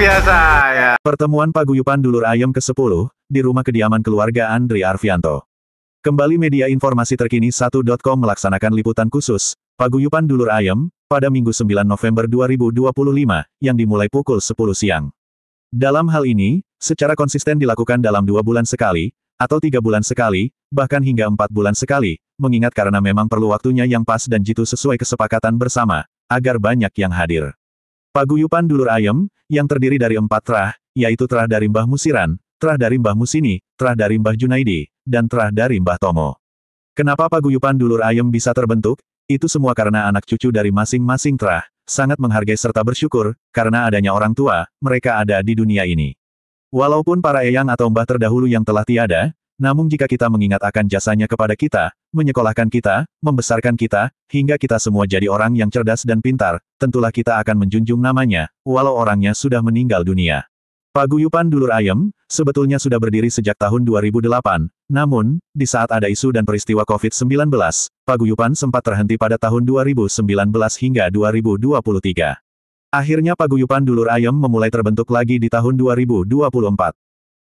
biasa ya. Pertemuan paguyuban dulur ayam ke-10, di rumah kediaman keluarga Andri Arfianto. Kembali media informasi terkini 1.com melaksanakan liputan khusus, paguyuban dulur ayam, pada Minggu 9 November 2025, yang dimulai pukul 10 siang. Dalam hal ini, secara konsisten dilakukan dalam 2 bulan sekali, atau 3 bulan sekali, bahkan hingga 4 bulan sekali, mengingat karena memang perlu waktunya yang pas dan jitu sesuai kesepakatan bersama, agar banyak yang hadir. Paguyuban dulur ayam, yang terdiri dari 4 terah, yaitu terah dari Mbah Musiran, terah dari Mbah Musini, terah dari Mbah Junaidi, dan terah dari Mbah Tomo. Kenapa paguyuban dulur ayam bisa terbentuk? Itu semua karena anak cucu dari masing-masing terah, sangat menghargai serta bersyukur, karena adanya orang tua, mereka ada di dunia ini. Walaupun para eyang atau mbah terdahulu yang telah tiada, namun jika kita mengingat akan jasanya kepada kita, menyekolahkan kita, membesarkan kita, hingga kita semua jadi orang yang cerdas dan pintar, tentulah kita akan menjunjung namanya, walau orangnya sudah meninggal dunia. Paguyuban dulur ayam, sebetulnya sudah berdiri sejak tahun 2008, namun, di saat ada isu dan peristiwa COVID-19, paguyuban sempat terhenti pada tahun 2019 hingga 2023. Akhirnya paguyuban dulur ayam memulai terbentuk lagi di tahun 2024.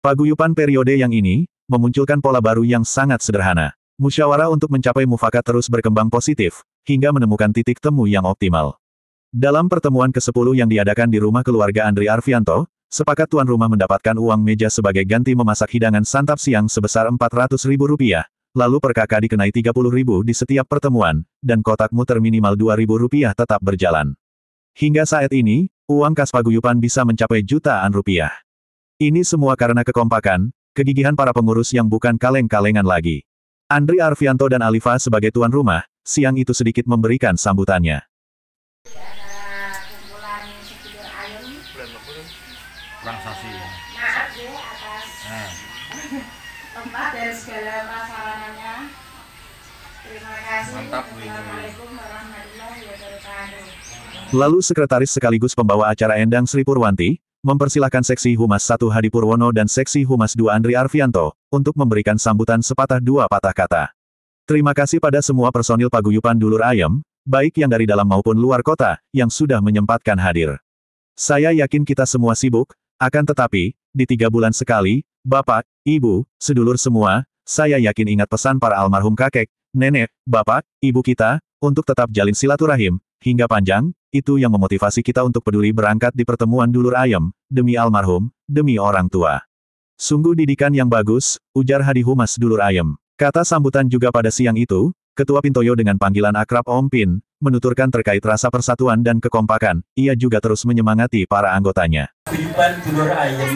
Paguyuban periode yang ini, memunculkan pola baru yang sangat sederhana. Musyawarah untuk mencapai mufakat terus berkembang positif, hingga menemukan titik temu yang optimal. Dalam pertemuan ke-10 yang diadakan di rumah keluarga Andri Arfianto, sepakat tuan rumah mendapatkan uang meja sebagai ganti memasak hidangan santap siang sebesar Rp400.000, lalu per kakak dikenai Rp30.000 di setiap pertemuan, dan kotak muter minimal Rp2.000 tetap berjalan. Hingga saat ini, uang kas paguyuban bisa mencapai jutaan rupiah. Ini semua karena kekompakan, kegigihan para pengurus yang bukan kaleng-kalengan lagi. Andri Arfianto dan Alifa sebagai tuan rumah, siang itu sedikit memberikan sambutannya. Transaksi. Maaf ya atas tempat dan segala prasarananya. Terima kasih. Mantap, Bu. Assalamualaikum warahmatullahi wabarakatuh. Lalu sekretaris sekaligus pembawa acara Endang Sri Purwanti, mempersilahkan Seksi Humas 1 Hadi Purwono dan Seksi Humas 2 Andri Arfianto, untuk memberikan sambutan sepatah dua patah kata. Terima kasih pada semua personil paguyuban dulur ayam, baik yang dari dalam maupun luar kota, yang sudah menyempatkan hadir. Saya yakin kita semua sibuk, akan tetapi, di 3 bulan sekali, Bapak, Ibu, sedulur semua, saya yakin ingat pesan para almarhum kakek, nenek, bapak, ibu kita, untuk tetap jalin silaturahim, hingga panjang, itu yang memotivasi kita untuk peduli berangkat di pertemuan dulur ayam, demi almarhum, demi orang tua. Sungguh didikan yang bagus, ujar Hadi Humas dulur ayam. Kata sambutan juga pada siang itu, Ketua Pintoyo dengan panggilan akrab Om Pin, menuturkan terkait rasa persatuan dan kekompakan, ia juga terus menyemangati para anggotanya. Paguyuban dulur ayam,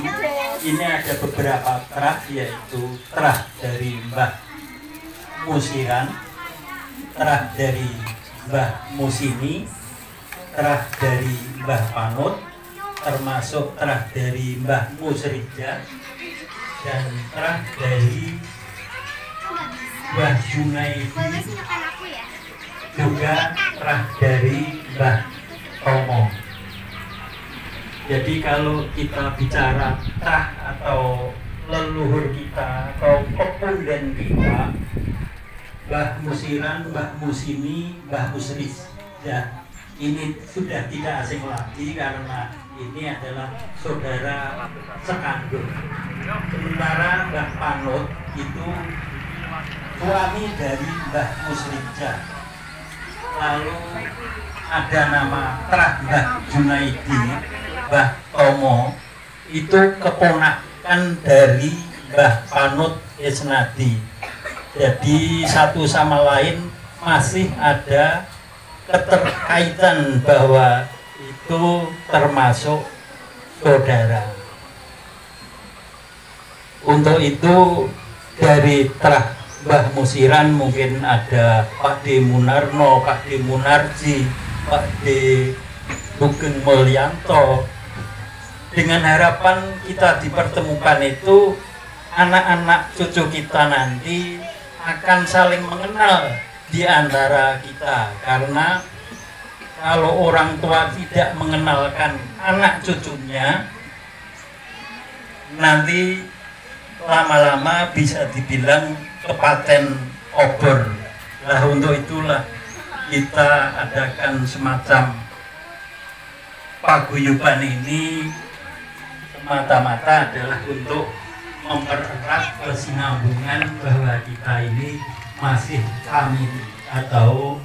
ini ada beberapa terah, yaitu terah dari Mbah Musiran, terah dari Mbah Musini, terah dari Mbah Panut, termasuk terah dari Mbah Musrija, dan terah dari Mbah Junaidi, juga terah dari Mbah Tomo. Jadi kalau kita bicara terah atau leluhur kita atau pepunden kita, Mbah Musiran, Mbah Musini, Mbah Musrija, ini sudah tidak asing lagi karena ini adalah saudara sekandung. Sementara Mbah Panut itu suami dari Mbah Musrija. Lalu ada nama terah Mbah Junaidi, Mbah Tomo, itu keponakan dari Mbah Panut Isnadi. Jadi satu sama lain masih ada keterkaitan bahwa itu termasuk saudara. Untuk itu dari terah Mbah Musiran mungkin ada Pak D. Munarno, Pak D. Munarji, Pak D. Sugeng Mulyanto. Dengan harapan kita dipertemukan itu, anak-anak cucu kita nanti akan saling mengenal di antara kita. Karena kalau orang tua tidak mengenalkan anak cucunya, nanti lama-lama bisa dibilang kepaten obor. Nah, untuk itulah kita adakan semacam paguyuban ini semata-mata adalah untuk mempererat kesinambungan bahwa kita ini masih famili atau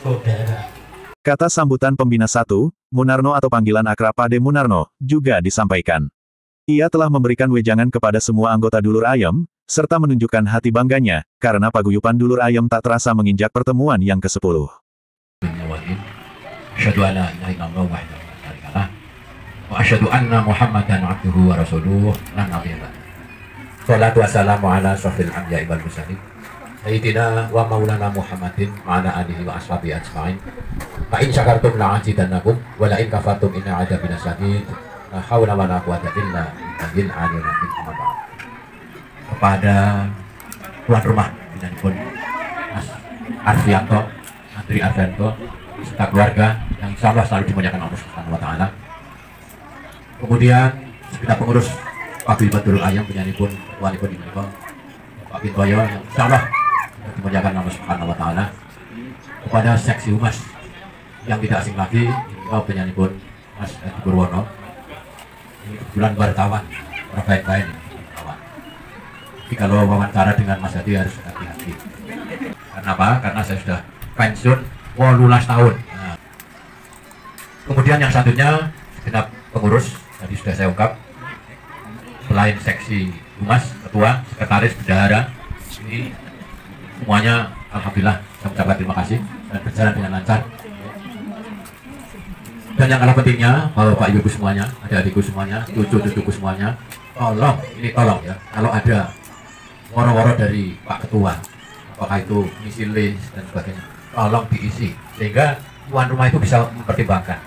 saudara. Kata sambutan pembina 1, Munarno atau panggilan akrab Pade Munarno, juga disampaikan. Ia telah memberikan wejangan kepada semua anggota Dulur Ayam, serta menunjukkan hati bangganya, karena paguyupan Dulur Ayam tak terasa menginjak pertemuan yang ke-10. Asyhadu an la ilaha illallah wahdahu la syarika lah wa asyhadu anna Muhammadan abduhu wa rasuluh la nabiyya ba'da. Shalatu wassalamu ala asyrafil anbiya'i wal mursalin sayyidina wa maulana Muhammadin wa ala alihi wa ashabihi ajma'in. Fa in syakartum la azidannakum wa la in kafartum inna 'adzabi lasyadid. La haula wa la quwwata illa billahil aliyyil azim. Kepada tuan rumah pun Mas Arfianto, Andri Arfianto, serta keluarga yang insya Allah selalu dimuliakan Allah Subhanahu wa Ta'ala. Kemudian kita pengurus Paguyuban Dulur Ayam penyanyi pun tuan pun dimuliakan Pak Bintoyo yang insya Allah dimuliakan Allah Subhanahu wa Ta'ala. Kepada seksi humas yang tidak asing lagi, penyanyi pun Mas Edi Purwono, ini kebetulan wartawan orang baik-baik ini. Jadi kalau wawancara dengan Mas Edi harus hati-hati. Karena apa? Karena saya sudah pensiun 18 tahun. Nah. Kemudian yang selanjutnya segenap pengurus tadi sudah saya ungkap, selain seksi humas, ketua, sekretaris, bendahara, ini semuanya alhamdulillah saya mengucapkan terima kasih dan berjalan dengan lancar. Dan yang kalah pentingnya, Bapak Ibu semuanya, adik-adikku semuanya, cucu-cucuku semuanya, tolong, ini tolong ya, kalau ada woro-woro dari Pak Ketua, apakah itu misi list dan sebagainya, tolong diisi sehingga tuan rumah itu bisa mempertimbangkan.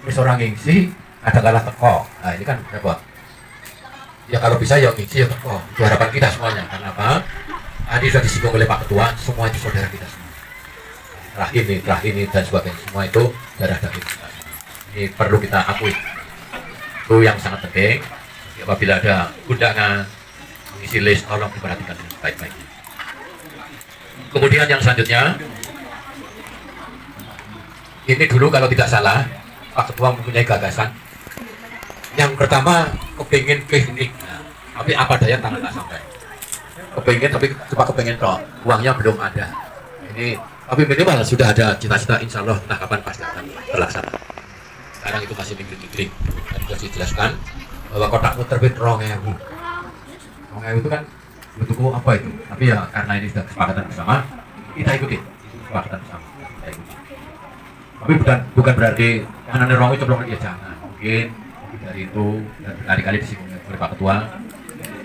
Ini seorang ngisi kadang-kadang teko, nah ini kan repot. Ya kalau bisa ya ngisi ya teko, itu harapan kita semuanya. Karena apa? Tadi sudah disinggung oleh Pak Ketua, semua itu saudara kita semua. Terah ini dan sebagainya, semua itu darah daging. Ini perlu kita akui. Itu yang sangat penting. Apabila ada undangan mengisi list, tolong diperhatikan dengan baik-baik. Kemudian yang selanjutnya, ini dulu kalau tidak salah Pak Ketua mempunyai gagasan. Yang pertama kepingin klinik, nah, tapi apa daya tangan tak sampai. Kepingin tapi cuma kepingin toh, uangnya belum ada. Ini tapi minimal sudah ada cita-cita, insya Allah entah kapan pasti akan terlaksana. Sekarang itu masih minggu-minggu. Tadi sudah dijelaskan bahwa kotakmu terbit 2.000. 2.000 itu kan bentukku apa itu? Tapi ya karena ini sudah kesepakatan bersama, kita ikuti kesepakatan bersama. Kita ikuti. Tapi bukan berarti anak nerong itu belum dia jangan. Mungkin dari itu dan berkali-kali disinggung oleh Pak Ketua.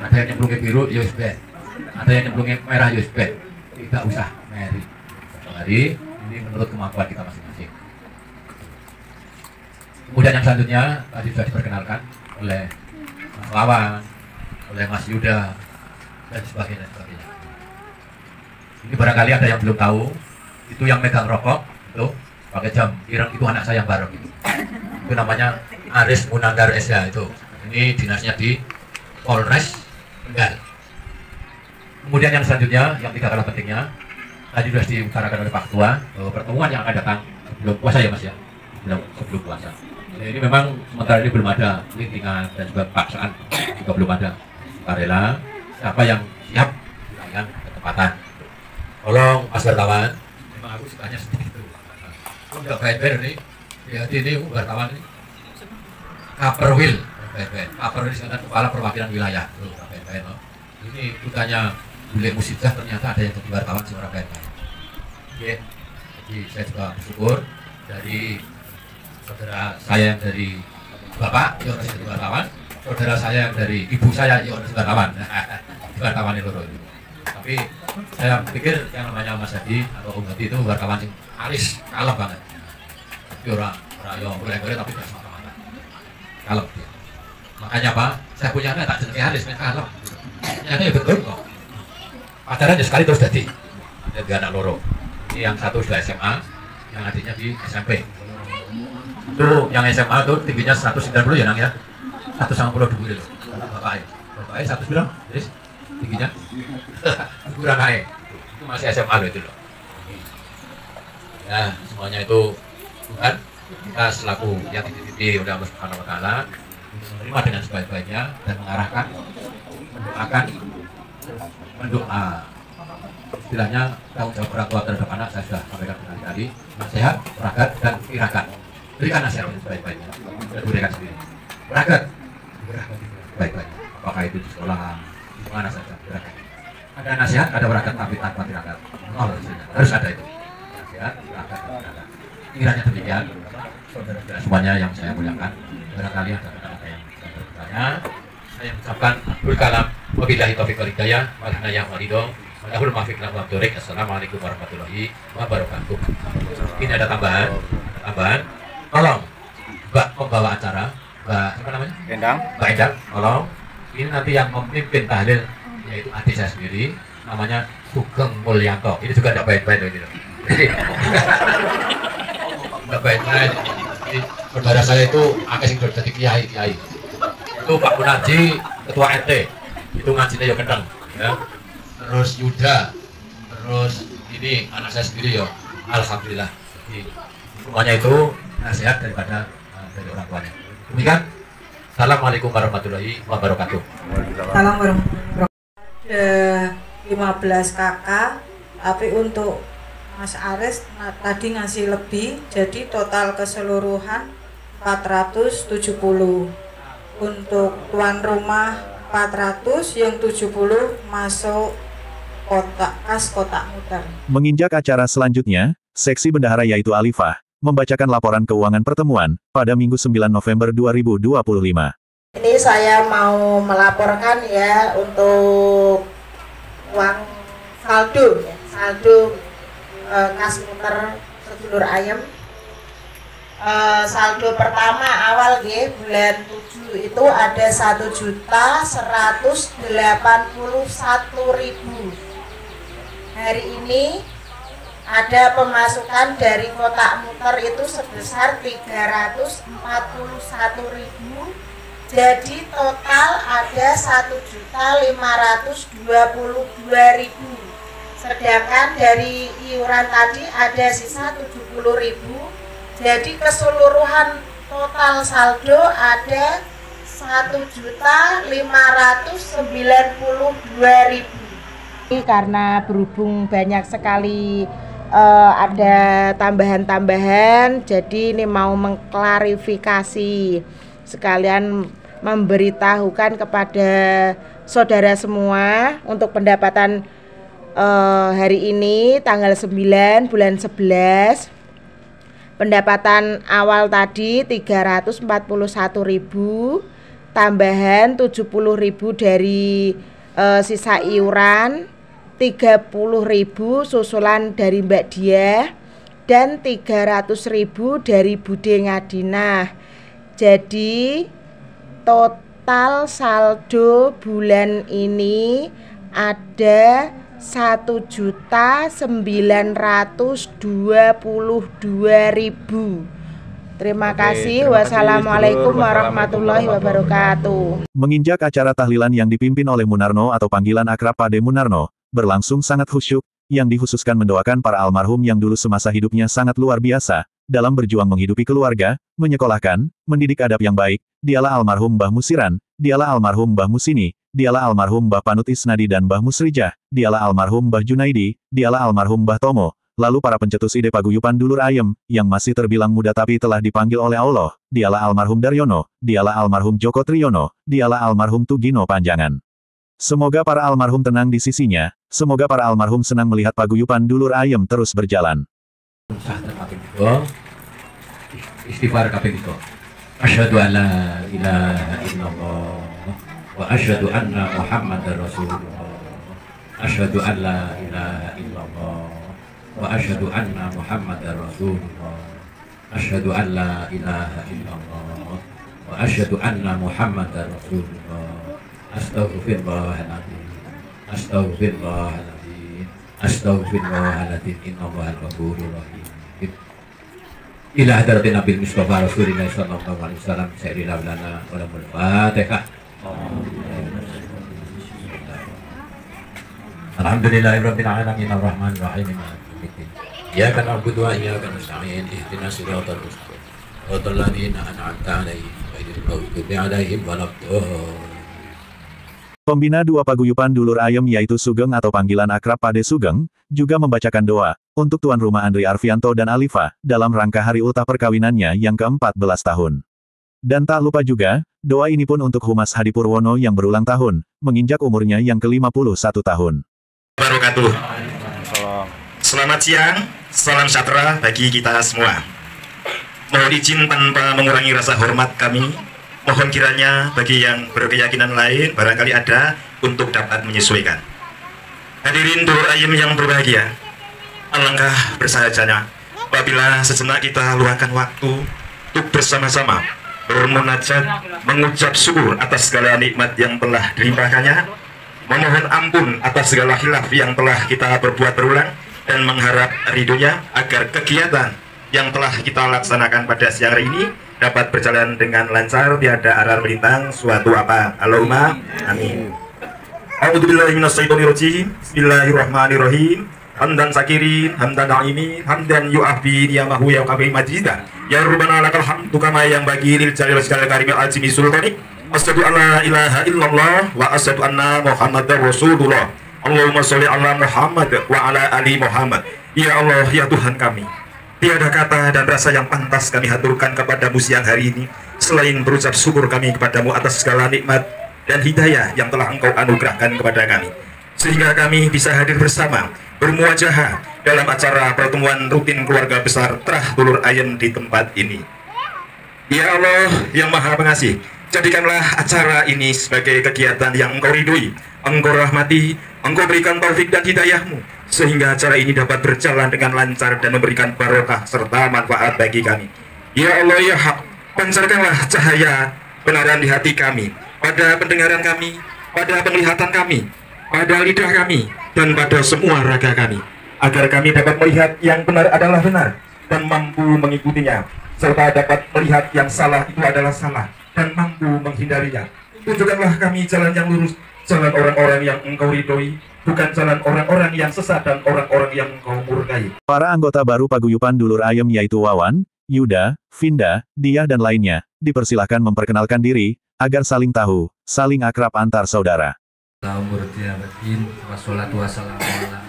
Ada yang nyemplungin biru, USB. Ada yang nyemplungin merah, USB. Tidak usah meri. Hari ini menurut kemampuan kita masing-masing. Kemudian yang selanjutnya tadi sudah diperkenalkan oleh Mas Wawan, oleh Mas Yuda dan sebagainya. Ini barangkali ada yang belum tahu, itu yang megang rokok itu pakai jam ireng itu anak saya yang bareng itu. Itu namanya Aris Munandar SH itu. Ini dinasnya di Polres Kendal. Kemudian yang selanjutnya yang tidak kalah pentingnya, tadi sudah diutarakan oleh Pak Ketua bahwa pertemuan yang akan datang sebelum puasa ya Mas ya, sebelum puasa. Jadi ini memang sementara ini belum ada lintingan dan juga paksaan juga belum ada. Karela siapa yang siap dengan ketepatan. Tolong Mas wartawan, memang aku sukanya seperti itu. Aku nggak fair nih, lihat ini wartawan ini Kaperwil, Kaperwil disebutkan kepala perwakilan wilayah. Ini bukannya bule musibah, ternyata ada yang jadi wartawan seorang baik-baik. Oke, jadi saya juga bersyukur dari saudara saya yang dari bapak, ya harus jadi wartawan. Saudara saya yang dari ibu saya, ya harus wartawan. Wartawan itu. Tapi saya pikir yang namanya Mas Hadi atau Om Hadi itu wartawan yang alis, kalem banget. Tapi orang ya boleh-boleh tapi tidak semata-mata. Kalem dia. Makanya Pak, saya punya anak tak jenenge alis, kalem. Ternyata ya betul kok. Pacaran sekali terus jadi anak loro. Ini yang satu sudah SMA, yang adiknya di SMP. Itu yang SMA tuh tingginya 190 ya Nang ya, 190 dulu loh. Bapaknya 190, terus tingginya kurang naik. Itu masih SMA loh itu loh. Ya semuanya itu bukan kita selaku yang dititipi oleh Allah Subhanahu Wa Taala. menerima dengan sebaik-baiknya dan mengarahkan, mendoakan, mendoa. Istilahnya tanggung jawab orang tua terhadap anak saya sudah sampaikan berkali-kali. Nasihat, peragat, dan tirakat. Berikan nasihat dengan sebaik-baiknya dan berikan sendiri. Peragat, baik-baiknya. Apakah itu di sekolah, di mana saja, beragat. Ada nasihat, ada peragat, tapi tanpa tirakat. Harus ada itu. Nasihat, peragat, dan tirakat. Kiranya demikian, saudara-saudara semuanya yang saya muliakan. Barangkali ada kata-kata yang bertanya. Saya ucapkan berkalam. Wabillahi taufiq wal hidayah. Wal hidayah wal hidayah. Walahul muwaffiq ila aqwamit thoriq. Assalamualaikum warahmatullahi wabarakatuh. Ini ada tambahan. Tolong Mbak pembawa acara, Mbak apa namanya? Endang. Mbak Endang, tolong. Ini nanti yang memimpin tahlil yaitu adik saya sendiri, namanya Sugeng Mulyanto. Ini juga tidak baik-baik ini. Tidak baik-baik. Saudara saya itu akeh sing jadi kiai. Itu Pak Munarji, ketua RT. Itu ngajinya ya kendang, ya. Terus Yuda, terus ini anak saya sendiri ya. Alhamdulillah. Jadi, semuanya itu nasihat dari orang tuanya. Demikian. Assalamualaikum warahmatullahi wabarakatuh. Salam warahmatullahi wabarakatuh. 15 kakak, tapi untuk Mas Aris tadi ngasih lebih, jadi total keseluruhan 470. Untuk tuan rumah 400, yang 70 masuk kotak muter. Menginjak acara selanjutnya, seksi bendahara yaitu Alifah, membacakan laporan keuangan pertemuan pada Minggu 9 November 2025. Ini saya mau melaporkan ya untuk uang saldo kas muter sedulur ayam. Saldo pertama awal bulan 7 itu ada 1.181.000. Hari ini ada pemasukan dari kotak muter itu sebesar 341.000. Jadi total ada 1.522.000. Sedangkan dari iuran tadi ada sisa 70.000. Jadi keseluruhan total saldo ada 1.592.000. Karena berhubung banyak sekali ada tambahan-tambahan, jadi ini mau mengklarifikasi sekalian memberitahukan kepada saudara semua untuk pendapatan hari ini tanggal 9 bulan 11. Pendapatan awal tadi 341.000, tambahan 70.000 dari sisa iuran, 30.000 susulan dari Mbak Diah, dan 300.000 dari Bude Ngadinah. Jadi total saldo bulan ini ada 1.922.000. Terima kasih. Wassalamualaikum warahmatullahi wabarakatuh. Menginjak acara tahlilan yang dipimpin oleh Munarno atau panggilan akrab Pade Munarno, berlangsung sangat khusyuk, yang dikhususkan mendoakan para almarhum yang dulu semasa hidupnya sangat luar biasa, dalam berjuang menghidupi keluarga, menyekolahkan, mendidik adab yang baik. Dialah almarhum Mbah Musiran, dialah almarhum Mbah Musini, dialah almarhum Mbah Panut Isnadi dan Mbah Musrijah, dialah almarhum Mbah Junaidi, dialah almarhum Mbah Tomo, lalu para pencetus ide paguyupan dulur ayem, yang masih terbilang muda tapi telah dipanggil oleh Allah, dialah almarhum Daryono, dialah almarhum Joko Triyono, dialah almarhum Tugino Panjangan. Semoga para almarhum tenang di sisinya, semoga para almarhum senang melihat paguyupan dulur ayem terus berjalan. Istighfar kaping itu. Asyhadu an la ilaha illallah wa asyhadu anna Muhammadar Rasulullah. Asyhadu an la ilaha illallah wa asyhadu anna Muhammadar Rasulullah. Asyhadu an la ilaha illallah wa asyhadu anna Muhammadar Rasulullah. Astaghfirullahaladzim. Astaghfirullahaladzim. Astaghfirullahaladzim. Innallaha ghafurur rahim. Ila hadratin Nabi Mustafa Rasulullah sallallahu alaihi wasallam sa'ilillah lana wa lahul Fatihah. Alhamdulillahirabbil alamin arrahmanir rahim maliki yaumiddin. Iyyaka na'budu wa iyyaka nasta'in ihdinas siratal mustaqim. Shiratal ladzina an'amta 'alaihim ghairil المغضوب عليهم ولا الضالين. Pembina dua paguyupan Dulur Ayem yaitu Sugeng atau panggilan akrab Pade Sugeng, juga membacakan doa untuk tuan rumah Andri Arfianto dan Alifa dalam rangka hari ultah perkawinannya yang ke-14 tahun. Dan tak lupa juga, doa ini pun untuk Humas Hadi Purwono yang berulang tahun, menginjak umurnya yang ke-51 tahun. Wabarakatuh. Selamat siang, salam sejahtera bagi kita semua. Mohon izin tanpa mengurangi rasa hormat kami. Mohon kiranya bagi yang berkeyakinan lain barangkali ada untuk dapat menyesuaikan. Hadirin Dulur Ayem yang berbahagia, alangkah bersahajanya apabila sejenak kita luangkan waktu untuk bersama-sama bermunajat, mengucap syukur atas segala nikmat yang telah dilimpahkannya, memohon ampun atas segala khilaf yang telah kita perbuat berulang, dan mengharap ridhonya agar kegiatan yang telah kita laksanakan pada siang hari ini dapat berjalan dengan lancar, tiada aral melintang suatu apa. Allahumma amin. A'udzubillahi minasyaitonirrajim. Bismillahirrahmanirrahim. Hamdan sakirin, hamdan na'imin, hamdan yu'afi niyamahu ya qabi majida. Ya Rabbana lakal hamdu kama yang bagi lil jalil segala karimil azimi sultani. Asyhadu an la ilaha illallah wa asyhadu anna Muhammadar Rasulullah. Allahumma sholli ala Muhammad wa ala ali Muhammad. Ya Allah, ya Tuhan kami, tiada kata dan rasa yang pantas kami haturkan kepadamu siang hari ini selain berucap syukur kami kepadamu atas segala nikmat dan hidayah yang telah engkau anugerahkan kepada kami, sehingga kami bisa hadir bersama bermuajahah dalam acara pertemuan rutin keluarga besar Trah Dulur Ayem di tempat ini. Ya Allah yang Maha Pengasih, jadikanlah acara ini sebagai kegiatan yang engkau ridhoi, engkau rahmati, engkau berikan taufik dan hidayahmu, sehingga acara ini dapat berjalan dengan lancar dan memberikan barokah serta manfaat bagi kami. Ya Allah ya Hak, pancarkanlah cahaya benaran di hati kami, pada pendengaran kami, pada penglihatan kami, pada lidah kami, dan pada semua raga kami, agar kami dapat melihat yang benar adalah benar dan mampu mengikutinya, serta dapat melihat yang salah itu adalah salah dan mampu menghindarinya. Tunjukkanlah kami jalan yang lurus, jalan orang-orang yang engkau ridhoi, bukan jalan orang-orang yang sesat dan orang-orang yang engkau murkai. Para anggota baru paguyupan Dulur Ayem yaitu Wawan, Yuda, Vinda, Diah dan lainnya, dipersilahkan memperkenalkan diri, agar saling tahu, saling akrab antar saudara. Assalamualaikum wassalatu wassalamu ala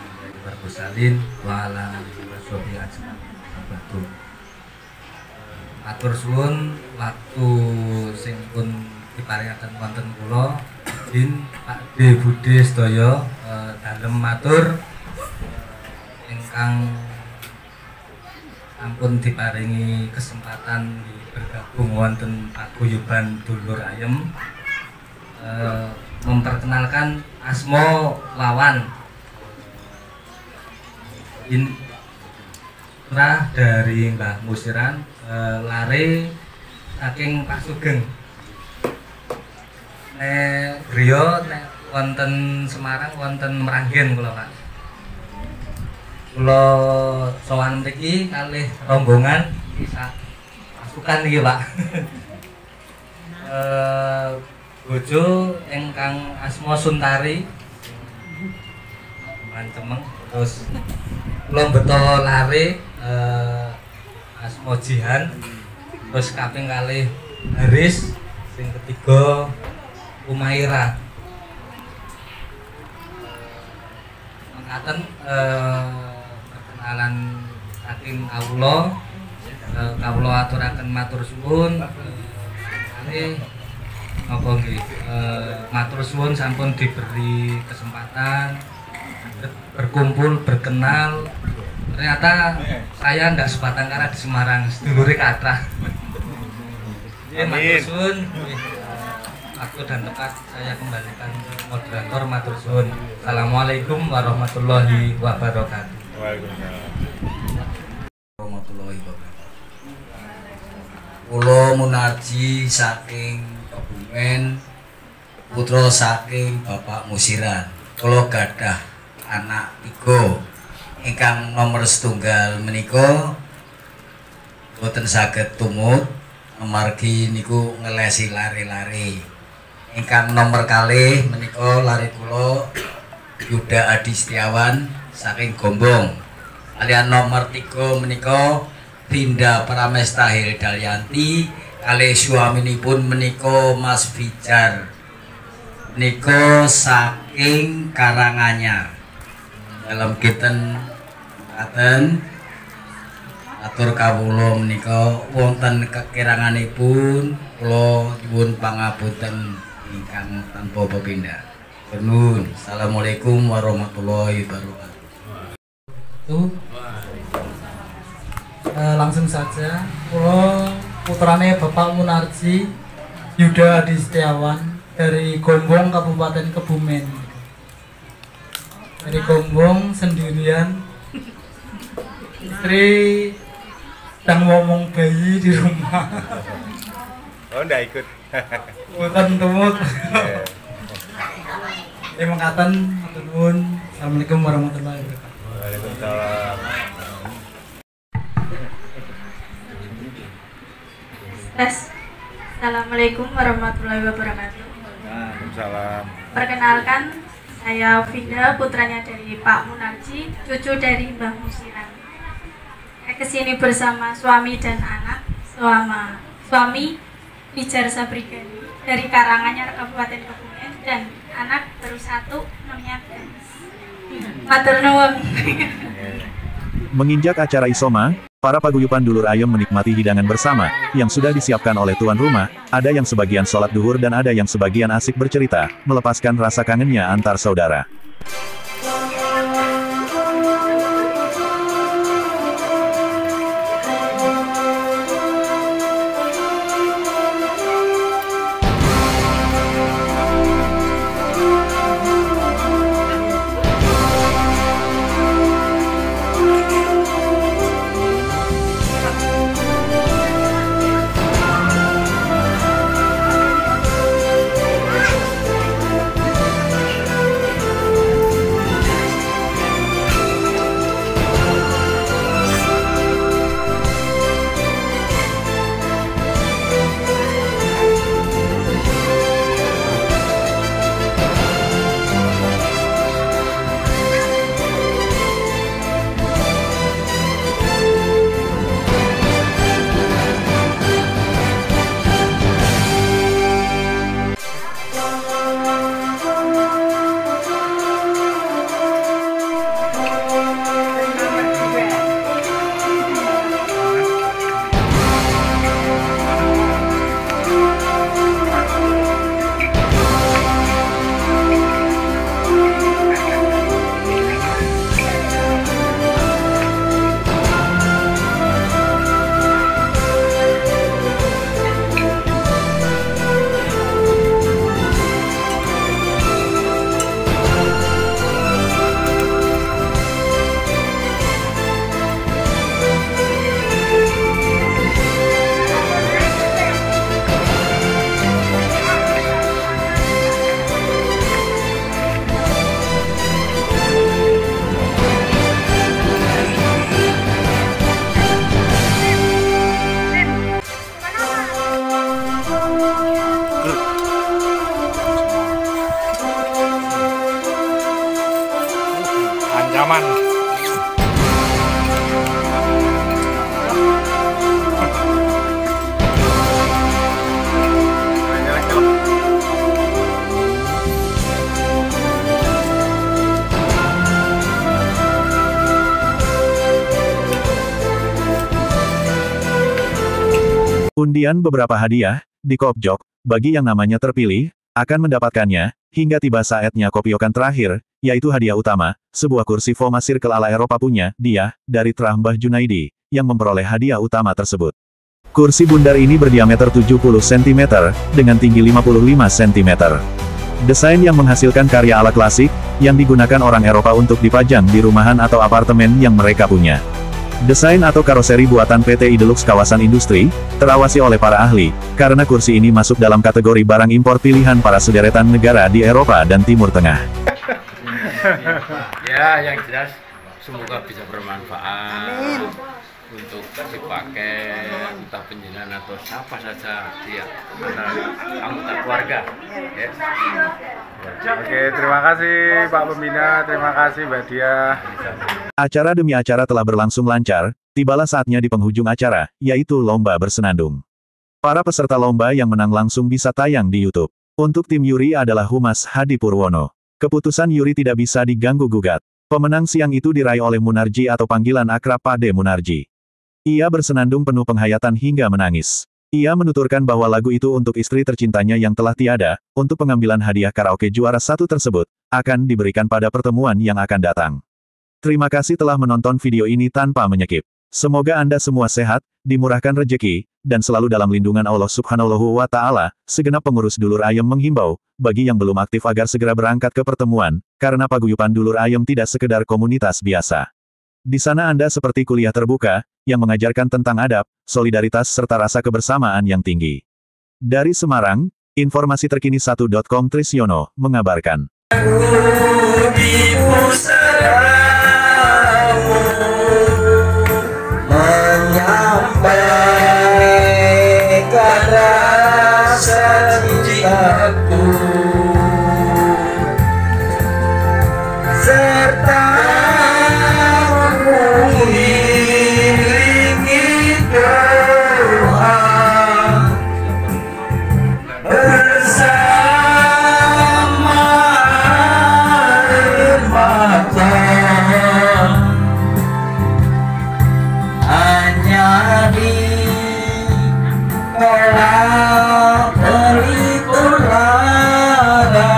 warahmatullahi wabarakatuh. Atur suwun waktu sing pun diparingaken wonten kula din Pak D Budhe sedaya dalem matur ingkang ampun diparingi kesempatan bergabung wonten paguyuban Dulur Ayem. Memperkenalkan asmo Wawan, intrah dari Mbah Musiran, lare saking Pak Sugeng. Griya wonten Semarang wonten Meranggen kula Pak. Kula sowan mriki kalih rombongan sak pasukan iki Pak. Bojo ingkang asma Suntari Mancemeng, terus kula beto lare asma Jihan, terus kaping kalih Haris, sing ketiga Umaira. Mekaten perkenalan saking kawula, kawula aturaken matur suwun. Ini apa nggih, matur suwun sampun diberi kesempatan berkumpul, berkenal. Ternyata saya ndak sebatang kara di Semarang, sedulure kathah. Matur suwun. Waktu dan tempat saya kembalikan ke moderator. Matur suwun. Assalamualaikum warahmatullahi wabarakatuh. Warahmatullahi wabarakatuh. Kula munarji saking Kebumen, putra saking Bapak Musiran. Kula gadah anak 3 ingkang nomor setunggal menika boten saged tumut amargi niku ngelesi lare-lare. Ingkang nomor kalih menika lare kula Yuda Adi Setiawan saking Gombong. Kalian nomor 3 menika Vinda Pramesta Hildaryanti kali suaminipun menika Mas Bijar menika saking Karanganyar. Dalam kiten katen atur kawula menika wonten kekiranganipun kula nyuwun pangapunten ingkang tanpa pepindhah. Nuwun. Assalamualaikum warahmatullahi wabarakatuh. Langsung saja, kula putrane Bapak Munarji Yuda Adi Setiawan dari Gombong Kabupaten Kebumen. Dari Gombong sendirian, istri sedang ngomong bayi di rumah. Oh, ndak ikut. Bukan tumut. Terima kasih, matur nuwun. Assalamualaikum warahmatullahi wabarakatuh. Waalaikumsalam. Assalamualaikum warahmatullahi wabarakatuh. Waalaikumsalam. Perkenalkan, saya Vinda, putranya dari Pak Munarji, cucu dari Mbah Musiran. Saya kesini bersama suami dan anak, suami Bijar Sabrigani dari Karanganyar Kabupaten Kebumen, dan anak baru satu namanya Ganes. Matur nuwun. Menginjak acara isoma, para paguyupan dulur ayam menikmati hidangan bersama, yang sudah disiapkan oleh tuan rumah. Ada yang sebagian sholat duhur dan ada yang sebagian asik bercerita, melepaskan rasa kangennya antar saudara. Ancaman. Undian beberapa hadiah, di Kopjok, bagi yang namanya terpilih, akan mendapatkannya, hingga tiba saatnya kopiokan terakhir, yaitu hadiah utama, sebuah kursi Foma Circle ala Eropa punya, dia, dari Trah Mbah Junaidi, yang memperoleh hadiah utama tersebut. Kursi bundar ini berdiameter 70 cm, dengan tinggi 55 cm. Desain yang menghasilkan karya ala klasik, yang digunakan orang Eropa untuk dipajang di rumahan atau apartemen yang mereka punya. Desain atau karoseri buatan PT Idelux kawasan industri, terawasi oleh para ahli, karena kursi ini masuk dalam kategori barang impor pilihan para sederetan negara di Eropa dan Timur Tengah. Ya, yang jelas semoga bisa bermanfaat untuk dipakai entah penjenengan atau siapa saja dia anggota keluarga. Ya. Oke, terima kasih Pak Pembina, terima kasih Mbak Dia. Acara demi acara telah berlangsung lancar, tibalah saatnya di penghujung acara, yaitu lomba bersenandung. Para peserta lomba yang menang langsung bisa tayang di YouTube. Untuk tim Yuri adalah Humas Hadi Purwono. Keputusan Yuri tidak bisa diganggu-gugat. Pemenang siang itu diraih oleh Munarji atau panggilan akrab Pade Munarji. Ia bersenandung penuh penghayatan hingga menangis. Ia menuturkan bahwa lagu itu untuk istri tercintanya yang telah tiada, untuk pengambilan hadiah karaoke juara 1 tersebut, akan diberikan pada pertemuan yang akan datang. Terima kasih telah menonton video ini tanpa menyekip. Semoga Anda semua sehat, dimurahkan rejeki, dan selalu dalam lindungan Allah Subhanahu wa Ta'ala. Segenap pengurus Dulur Ayem menghimbau, bagi yang belum aktif agar segera berangkat ke pertemuan, karena paguyuban Dulur Ayem tidak sekedar komunitas biasa. Di sana Anda seperti kuliah terbuka, yang mengajarkan tentang adab, solidaritas serta rasa kebersamaan yang tinggi. Dari Semarang, informasi terkini 1.com Trisyono, mengabarkan. Menyampaikan rasa cintaku serta mengiringi doa bersama air mata. Hanya di kolam pelipur lada,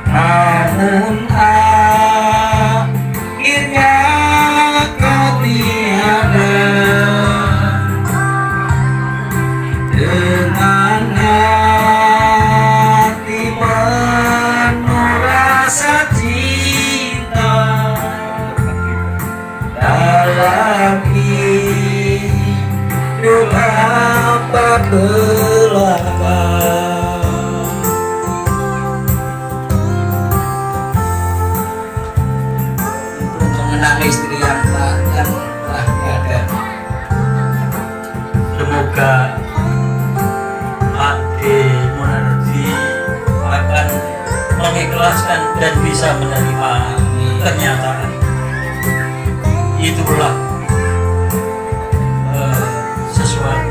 namun akhirnya kau tiada. Dengan hati penuh rasa cinta dalam hidup hamba belakang. Untuk mengenang istri yang telah tiada, Semoga Pak D. Munarji akan mengikhlaskan dan bisa menerima kenyataan. Itulah sesuatu